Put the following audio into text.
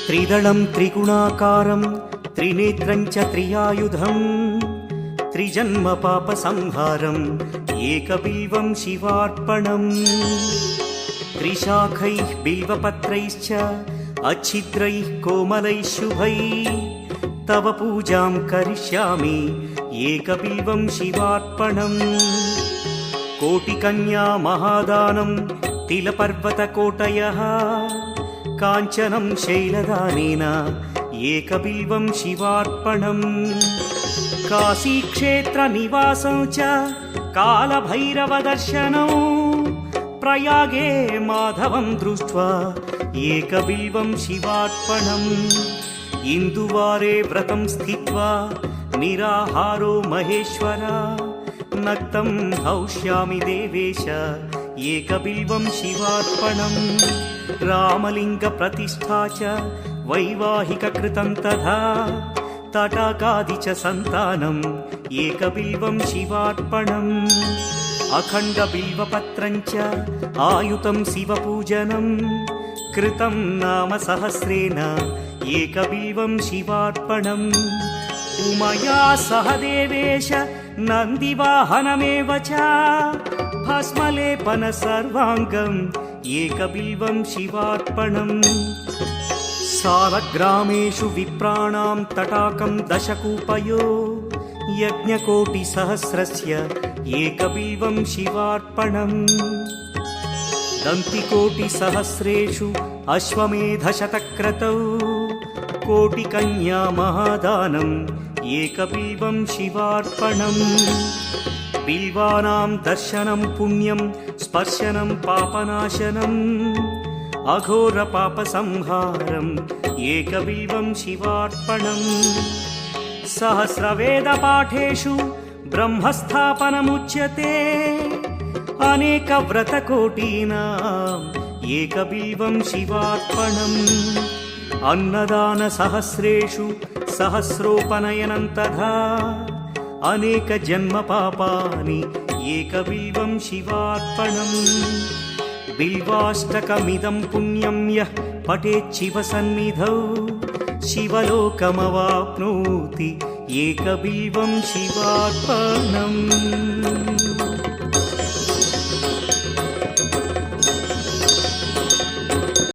त्रिदलं त्रिगुणाकारं त्रिनेत्रं च त्रियायुधं त्रिजन्म पापसंहारम् एकबिल्वं शिवार्पणम् त्रिशाखैः बिल्वपत्रैश्च अच्छिद्रैः कोमलैः शुभैः तव पूजां करिष्यामि एकबिल्वं शिवार्पणम् कोटिकन्या महादानं तिलपर्वतकोटयः काञ्चनं शैलदानेन एकबिल्वं शिवार्पणम् काशीक्षेत्रनिवासं च कालभैरवदर्शनम् प्रयागे माधवं दृष्ट्वा एकबिल्वं शिवार्पणम् इन्दुवारे व्रतं स्थित्वा निराहारो महेश्वर नक्तं हौष्यामि देवेश एकबिल्वं शिवार्पणम् रामलिङ्गप्रतिष्ठा च वैवाहिककृतं तथा तटाकादि च सन्तानम् एकबिल्वं शिवार्पणम् अखण्डबिल्वपत्रं च आयुतं शिवपूजनम् कृतं नाम सहस्रेण एकबिल्वं शिवार्पणम् उमया सह देवेश नन्दिवाहनमेव च भस्मलेपन सर्वाङ्गम् एकबिल्वं शिवार्पणम् सालग्रामेषु विप्राणां तटाकं दशकूपयो यज्ञकोटिसहस्रस्य एकबिल्वं शिवार्पणम् दन्तिकोटिसहस्रेषु अश्वमेधशतक्रतौ कोटिकन्या महादानम् एकबिल्वं शिवार्पणम् बिल्वानां दर्शनं पुण्यं स्पर्शनं पापनाशनम् अघोरपापसंहारम् एकबिल्वं शिवार्पणम् सहस्रवेदपाठेषु ब्रह्मस्थापनमुच्यते अनेकव्रतकोटीनाम् एकबिल्वं शिवार्पणम् अन्नदानसहस्रेषु सहस्रोपनयनं तथा अनेकजन्मपापानि एकबिल्वं शिवार्पणम् बिल्वाष्टकमिदं पुण्यं यः पठेत् शिवसन्निधौ शिवलोकमवाप्नोति एकबिल्वं शिवार्पणम्।